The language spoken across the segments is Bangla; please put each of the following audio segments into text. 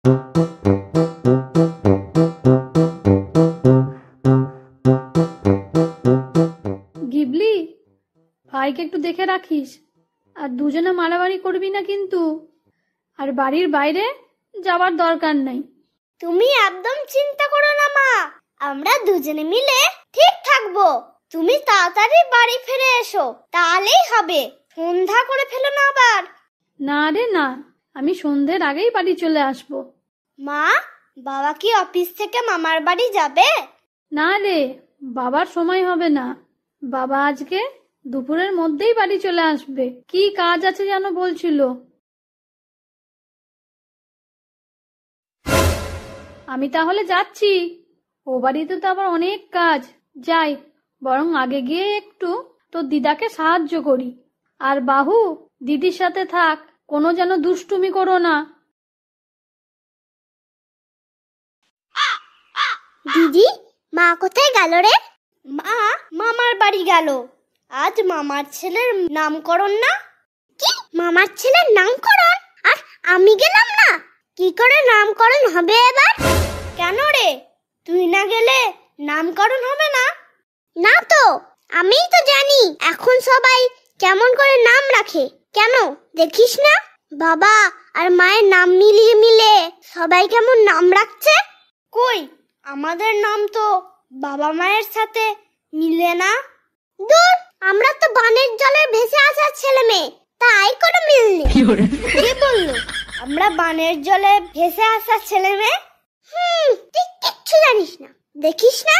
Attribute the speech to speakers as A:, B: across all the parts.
A: গিবলি, ভাইকে একটু দেখে রাখিস, আর দুজনে মারামারি করবি না কিন্তু। আর বাড়ির বাইরে যাবার দরকার নাই।
B: তুমি একদম চিন্তা করো না মা, আমরা দুজনে মিলে ঠিক থাকবো। তুমি তাড়াতাড়ি বাড়ি ফিরে এসো, তাহলেই হবে। সন্ধ্যা করে ফেলো না আবার।
A: না রে না, আমি সন্ধ্যের আগেই বাড়ি চলে আসবো।
B: মা, বাবা কি অফিস থেকে মামার বাড়ি যাবে?
A: না রে, বাবার সময় হবে না। বাবা আজকে দুপুরের মধ্যেই বাড়ি চলে আসবে। কি কাজ আছে যেন বলছিল। আমি তাহলে যাচ্ছি। ও বাড়িতে তো আবার অনেক কাজ। যাই, বরং আগে গিয়ে একটু তোর দিদাকে সাহায্য করি। আর বাহু, দিদির সাথে থাক, কোনো যেন দুষ্টুমি করো না।
B: দিদি, মা কোথায় গেল রে? মা মামার বাড়ি গেল। আজ মামার ছেলের নামকরণ না? কি, মামার ছেলের নামকরণ? আর আমি গেলাম না? কি করে নামকরণ হবে এবার? কেন রে, তুই না গেলে নামকরণ হবে না? না তো, আমিই তো জানি এখন সবাই কেমন করে নাম রাখে। কেন দেখিস না, বাবা আর মায়ের নাম মিলিয়ে মিলে সবাই কেমন নাম রাখছে। কই, আমাদের নাম তো বাবা মায়ের সাথে মিলে না। দূর, আমরা তো বানের জলে ভেসে আসার ছেলে মেয়ে, তাই কোনো মিল নেই। কে বললো আমরা বানের জলে ভেসে আসার ছেলে মেয়ে? তুই কিচ্ছু জানিস না। দেখিস না,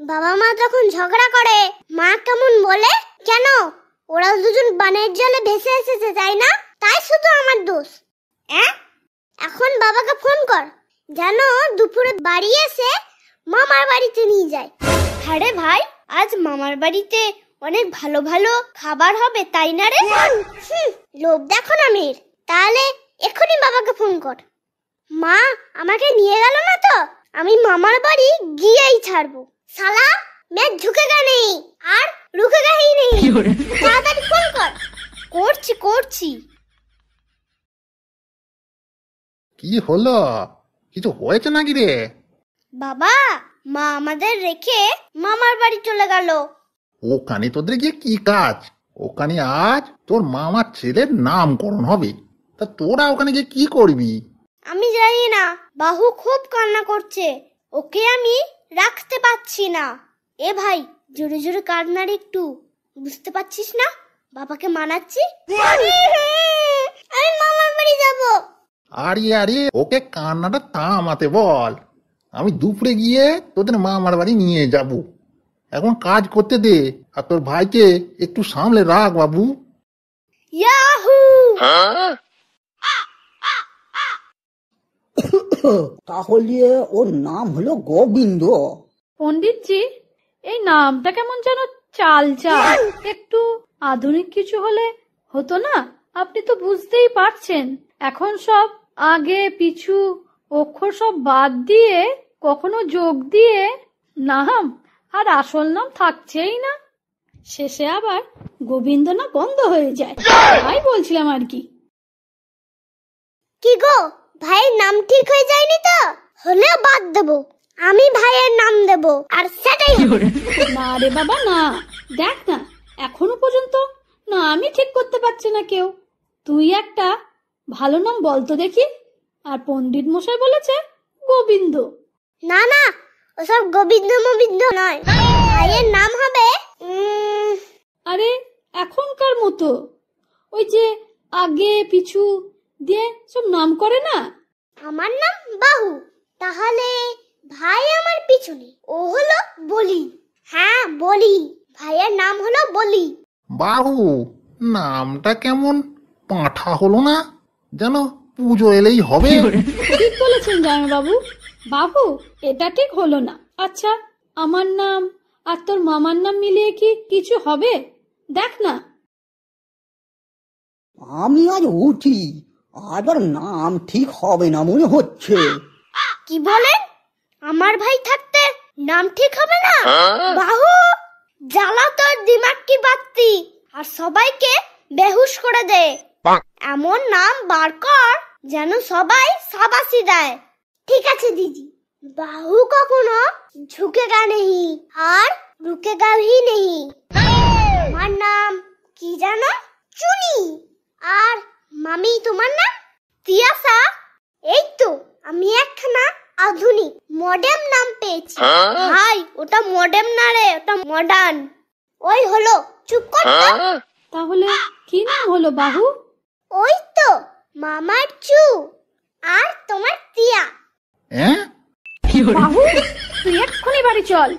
B: বাবা মা যখন ঝগড়া করে মা কেমন বলে। কেন, ওরা দুজন বানের জলে ভেসে এসেছে তাই না? তাই শুধু আমার দোষ। এখন বাবাকে ফোন কর, যেন দুপুরে বাড়ি এসে মামার বাড়িতে নিয়ে যায়। হ্যাঁ রে ভাই, আজ মামার বাড়িতে অনেক ভালো ভালো খাবার হবে তাই না রে? লোভ দেখো না মেয়ের। তাহলে এক্ষুনি বাবাকে ফোন কর। মা আমাকে নিয়ে গেল না তো, আমি মামার বাড়ি গিয়েই ছাড়বো। শালা, मैं झुकेगा नहीं আর रुकेगा ही नहीं। তাড়াতাড়ি ফোন কর। করছি করছি।
C: কি হলো? কিছু হয়েছে নাকি রে?
B: বাবা, মা আমাদের রেখে মামার বাড়ি চলে গেল।
C: ওখানে তোদের গিয়ে কি কাজ? ওখানে আজ তোর মামার ছেলের নামকরণ হবে, তা তোরা ওখানে গিয়ে কি করবি?
B: আমি জানি না, বাহু খুব কান্না করছে, ওকে আমি রাখতে পারছি না। এ ভাই, জোরে জোরে কান্নার একটু, বুঝতে পারছিস না? বাবাকে মানাচ্ছি। আমি মামার বাড়ি যাব।
C: আরে আরে, ওকে কান্নাটা থামাতে বল। আমি দুপুরে গিয়ে তোদের মামার বাড়ি নিয়ে যাব। এখন কাজ করতে দে, আর তোর ভাইকে একটু সামলে রাখ বাবু।
B: ইয়াহু!
D: তাহলে ওর নাম হলো গোবিন্দ।
A: পণ্ডিতজি, এই নামটা কেমন যেন চাল চাল। একটু আধুনিক কিছু হলে হতো না? আপনি তো বুঝতেই পারছেন, এখন সব আগে পিছু অক্ষর সব বাদ দিয়ে কখনো যোগ দিয়ে নাম আর আসল নাম থাকছেই না। শেষে আবার গোবিন্দ না বন্ধ হয়ে যায়। তাই বলছিলাম আর কি।
B: কি গো, ভাইয়ের নাম ঠিক হয়ে যায়নি তো? হলেও বাদ দেবো, আমি ভাইয়ের নাম দেব, আর সেটাই হবে।
A: না রে বাবা না, দেখ না, এখনো পর্যন্ত না আমি ঠিক করতে পারছে না কেউ। তুই একটা ভালো নাম বলতো দেখি। আর পণ্ডিত মশাই বলেছে গোবিন্দ।
B: না না, ওসব গোবিন্দ মোবিন্দ নয়, ভাইয়ের নাম হবে
A: আরে এখনকার মতো ওই যে আগে পিছু দিয়ে সব নাম করে না।
B: আমার নাম বাহু, তাহলে ভাই আমার পিছনে, ও হলো বলি। হ্যাঁ বলি, ভাইয়ের নাম হলো বলি।
C: বাহু, নামটা কেমন পাঁঠা হলো না? যেন পুজো এলেই হবে।
A: ঠিক বলেছেন জামাইবাবু। বাবু, এটা ঠিক হলো না। আচ্ছা, আমার নাম আর তোর মামার নাম মিলিয়ে কি কিছু হবে? দেখ না।
D: আমি আজ উঠি, আবার নাম ঠিক হবে না মনে হচ্ছে।
B: কি বলেন? আমার ভাই থাকতে নাম ঠিক হবে না? বাহু, জ্বালা তোর দিমাগ কি বাত্তি, আর সবাইকে বেহুশ করে দে। এমন নাম বার কর যেন সবাই সাবাসি দেয়। ঠিক আছে দিদি। বাহু কখনো ঝুঁকেগা নেহি আর রুকেগা ভি নেহি। আমার নাম কি জানো? চুনি। আর মামি তোমার নাম? তিয়াসা। এই তো আমি একখানা আধুনিক মডার্ন নাম পেয়েছি। ভাই ওটা মডার্ন না রে, ওটা মডার্ন। ওই হলো, চুপ কর তো।
A: তাহলে কি নাম হলো বাহু?
B: ওই তো মামার চু আর তোমার তিয়া।
C: হ্যাঁ
A: বাহু তুই এক্ষুনি বাড়ি চল।